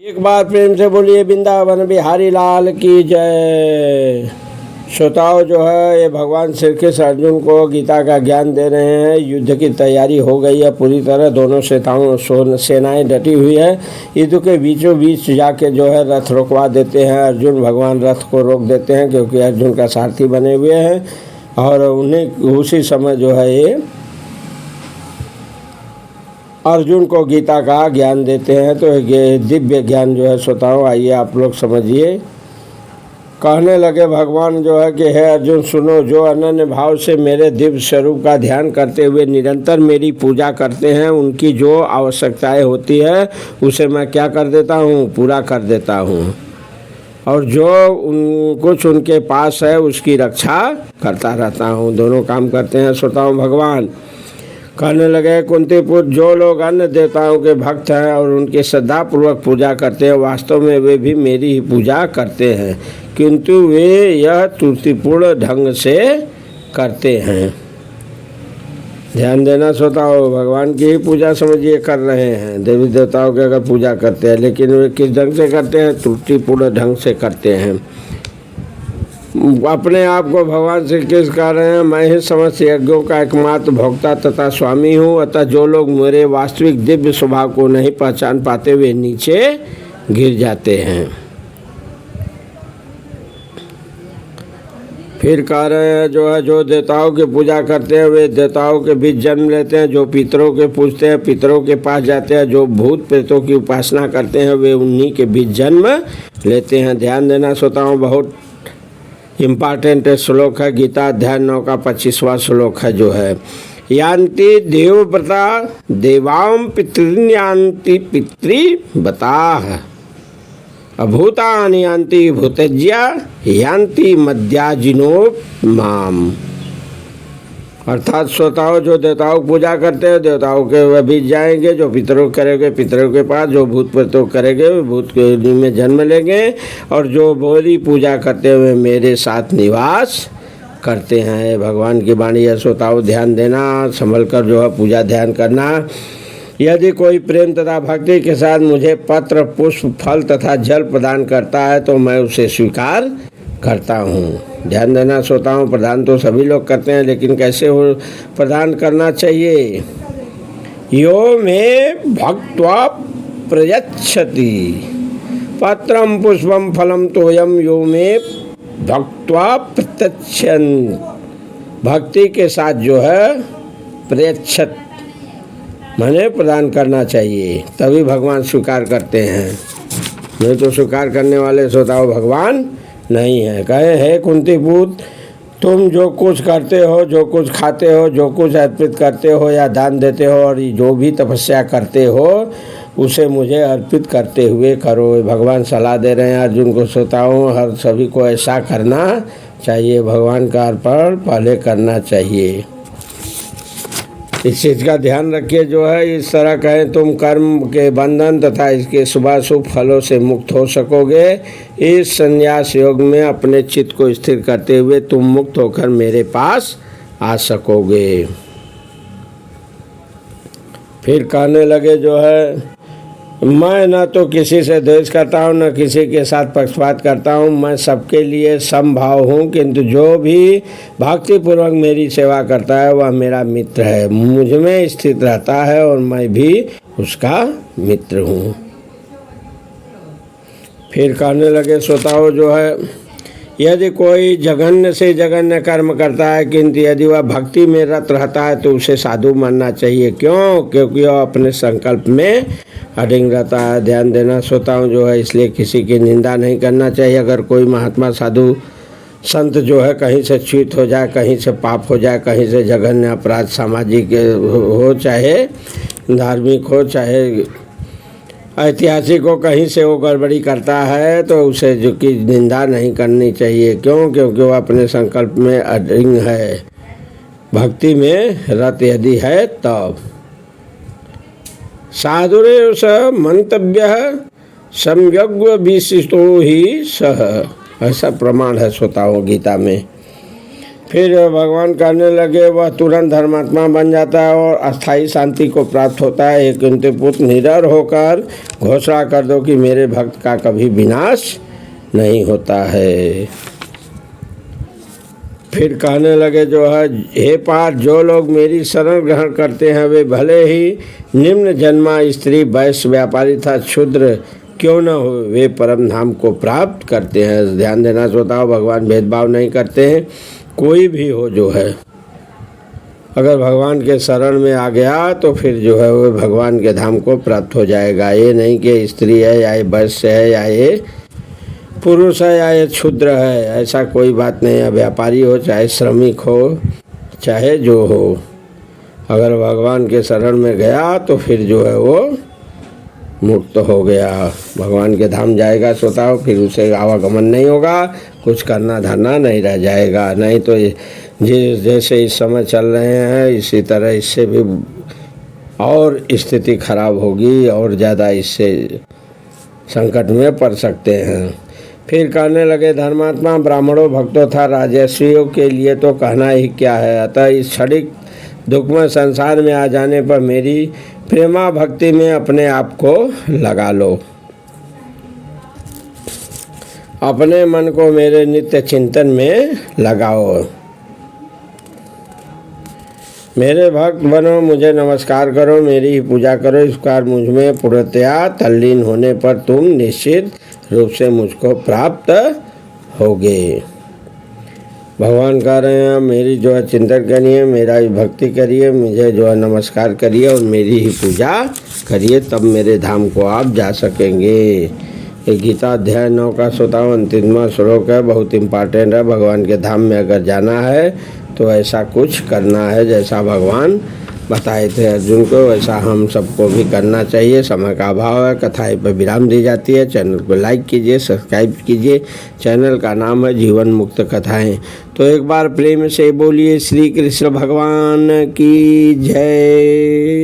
एक बार प्रेम से बोलिए वृंदावन बिहारी लाल की जय। श्रोताओं, जो है ये भगवान श्री कृष्ण अर्जुन को गीता का ज्ञान दे रहे हैं। युद्ध की तैयारी हो गई है पूरी तरह, दोनों सेनाएं डटी हुई है। युद्ध के बीचों बीच जाके जो है रथ रोकवा देते हैं। अर्जुन भगवान रथ को रोक देते हैं क्योंकि अर्जुन का सारथी बने हुए हैं, और उन्हें उसी समय जो है ये अर्जुन को गीता का ज्ञान देते हैं। तो ये दिव्य ज्ञान जो है श्रोताओं, आइए आप लोग समझिए। कहने लगे भगवान जो है कि हे अर्जुन सुनो, जो अनन्य भाव से मेरे दिव्य स्वरूप का ध्यान करते हुए निरंतर मेरी पूजा करते हैं, उनकी जो आवश्यकताएं होती है उसे मैं क्या कर देता हूँ, पूरा कर देता हूँ। और जो कुछ उनके पास है उसकी रक्षा करता रहता हूँ। दोनों काम करते हैं श्रोताओं भगवान। कहने लगे कुंती पुत्र, जो लोग अन्य देवताओं के भक्त हैं और उनकी श्रद्धापूर्वक पूजा करते हैं, वास्तव में वे भी मेरी ही पूजा करते हैं, किंतु वे यह त्रुटिपूर्ण ढंग से करते हैं। ध्यान देना श्रोताओं, भगवान की ही पूजा समझिए कर रहे हैं। देवी देवताओं की अगर पूजा करते हैं, लेकिन वे किस ढंग से करते हैं, त्रुटिपूर्ण ढंग से करते हैं। अपने आप को भगवान श्री कृष्ण कह रहे हैं, मैं ही समस्त यज्ञों का एकमात्र भोक्ता तथा स्वामी हूँ। अतः जो लोग मेरे वास्तविक दिव्य स्वभाव को नहीं पहचान पाते वे नीचे गिर जाते हैं। फिर कह रहे हैं जो देवताओं की पूजा करते हैं वे देवताओं के बीच जन्म लेते हैं। जो पितरों के पूजते हैं पितरों के पास जाते हैं। जो भूत प्रेतों की उपासना करते हैं वे उन्हीं के बीच जन्म लेते हैं। ध्यान देना श्रोताओं, बहुत इम्पॉर्टेंट श्लोक है। गीता अध्याय 9 का 25वां श्लोक है जो है, यान्ति देवव्रता देवां पितृन्यान्ति पितृव्रताः अभूतानि यान्ति भूतज्या यान्ति मद्याजिनो माम। अर्थात श्रोताओं, जो देवताओं की पूजा करते हैं देवताओं के वे बीच जाएंगे। जो पितरों करेंगे पितरों के पास। जो भूत प्रेतों करेंगे वे भूत के में जन्म लेंगे। और जो मेरी पूजा करते हुए मेरे साथ निवास करते हैं। भगवान की वाणी है श्रोताओं, ध्यान देना, संभल कर जो है पूजा ध्यान करना। यदि कोई प्रेम तथा भक्ति के साथ मुझे पत्र पुष्प फल तथा जल प्रदान करता है तो मैं उसे स्वीकार करता हूँ। ध्यान देना श्रोताओं, प्रदान तो सभी लोग करते हैं, लेकिन कैसे हो प्रदान करना चाहिए। यो में भक्त्वा प्रयच्छति पत्रम पुष्पम फलम तोयम यो में भक्त्वा प्रत्यक्षन्। भक्ति के साथ जो है प्रयच्छत माने प्रदान करना चाहिए, तभी भगवान स्वीकार करते हैं। नहीं तो स्वीकार करने वाले श्रोताओं भगवान नहीं है। कहे हे कुंती पुत्र, तुम जो कुछ करते हो, जो कुछ खाते हो, जो कुछ अर्पित करते हो या दान देते हो, और जो भी तपस्या करते हो उसे मुझे अर्पित करते हुए करो। भगवान सलाह दे रहे हैं अर्जुन को। श्रोताओं, हर सभी को ऐसा करना चाहिए। भगवान का अर्पण पहले करना चाहिए। इस चीज़ का ध्यान रखिए। जो है इस तरह कहें तुम कर्म के बंधन तथा इसके शुभाशुभ फलों से मुक्त हो सकोगे। इस संन्यास योग में अपने चित्त को स्थिर करते हुए तुम मुक्त होकर मेरे पास आ सकोगे। फिर कहने लगे जो है, मैं न तो किसी से द्वेष करता हूँ न किसी के साथ पक्षपात करता हूँ। मैं सबके लिए समभाव हूँ, किंतु जो भी भक्तिपूर्वक मेरी सेवा करता है वह मेरा मित्र है, मुझ में स्थित रहता है और मैं भी उसका मित्र हूँ। फिर कहने लगे श्रोताओं जो है, यदि कोई जघन्य से जघन्य कर्म करता है किंतु यदि वह भक्ति में रत रहता है तो उसे साधु मानना चाहिए। क्यों? क्योंकि वह अपने संकल्प में अडिग रहता है। ध्यान देना श्रोताओं जो है, इसलिए किसी की निंदा नहीं करना चाहिए। अगर कोई महात्मा साधु संत जो है कहीं से च्युत हो जाए, कहीं से पाप हो जाए, कहीं से जघन्य अपराध सामाजिक हो, चाहे धार्मिक हो, चाहे ऐतिहासिक हो, कहीं से वो गड़बड़ी करता है तो उसे जो कि निंदा नहीं करनी चाहिए। क्यों? क्योंकि वो अपने संकल्प में अडिग है, भक्ति में रत यदि है तब। साधुरेव स मंतव्य सम्यग् विशिष्टो ही सह, ऐसा प्रमाण है श्रोताओं गीता में। फिर भगवान कहने लगे वह तुरंत धर्मात्मा बन जाता है और अस्थाई शांति को प्राप्त होता है। एक कुंती पुत्र निडर होकर घोषणा कर दो कि मेरे भक्त का कभी विनाश नहीं होता है। फिर कहने लगे जो है, हे पार्थ, जो लोग मेरी शरण ग्रहण करते हैं वे भले ही निम्न जन्मा स्त्री, वैश्य, व्यापारी था क्षुद्र क्यों न हो, वे परम धाम को प्राप्त करते हैं। ध्यान देना श्रोताओ, भगवान भेदभाव नहीं करते हैं। कोई भी हो जो है, अगर भगवान के शरण में आ गया तो फिर जो है वो भगवान के धाम को प्राप्त हो जाएगा। ये नहीं कि स्त्री है या ये वैश्य है या ये पुरुष है या ये क्षुद्र है, ऐसा कोई बात नहीं है। व्यापारी हो चाहे श्रमिक हो चाहे जो हो, अगर भगवान के शरण में गया तो फिर जो है वो मुक्त हो गया, भगवान के धाम जाएगा श्रोताओ। फिर उसे आवागमन नहीं होगा, कुछ करना धरना नहीं रह जाएगा। नहीं तो जैसे इस समय चल रहे हैं इसी तरह इससे भी और स्थिति खराब होगी और ज़्यादा इससे संकट में पड़ सकते हैं। फिर कहने लगे, धर्मात्मा ब्राह्मणों भक्तों था राजस्वियों के लिए तो कहना ही क्या है। अतः इस क्षणिक दुखमय संसार में आ जाने पर मेरी प्रेमा भक्ति में अपने आप को लगा लो। अपने मन को मेरे नित्य चिंतन में लगाओ। मेरे भक्त बनो, मुझे नमस्कार करो, मेरी ही पूजा करो। इस प्रकार मुझ में पूर्णतया तल्लीन होने पर तुम निश्चित रूप से मुझको प्राप्त होगे। भगवान कह रहे हैं मेरी जो है चिंतन करिए, मेरा ही भक्ति करिए, मुझे जो है नमस्कार करिए और मेरी ही पूजा करिए, तब मेरे धाम को आप जा सकेंगे। ये गीता अध्याय 9 का अंतिमवा श्लोक है, बहुत इम्पॉर्टेंट है। भगवान के धाम में अगर जाना है तो ऐसा कुछ करना है जैसा भगवान बताए थे अर्जुन को, वैसा हम सबको भी करना चाहिए। समय का अभाव है, कथाएं पर विराम दी जाती है। चैनल को लाइक कीजिए, सब्सक्राइब कीजिए। चैनल का नाम है जीवन मुक्त कथाएं। तो एक बार प्रेम से बोलिए श्री कृष्ण भगवान की जय।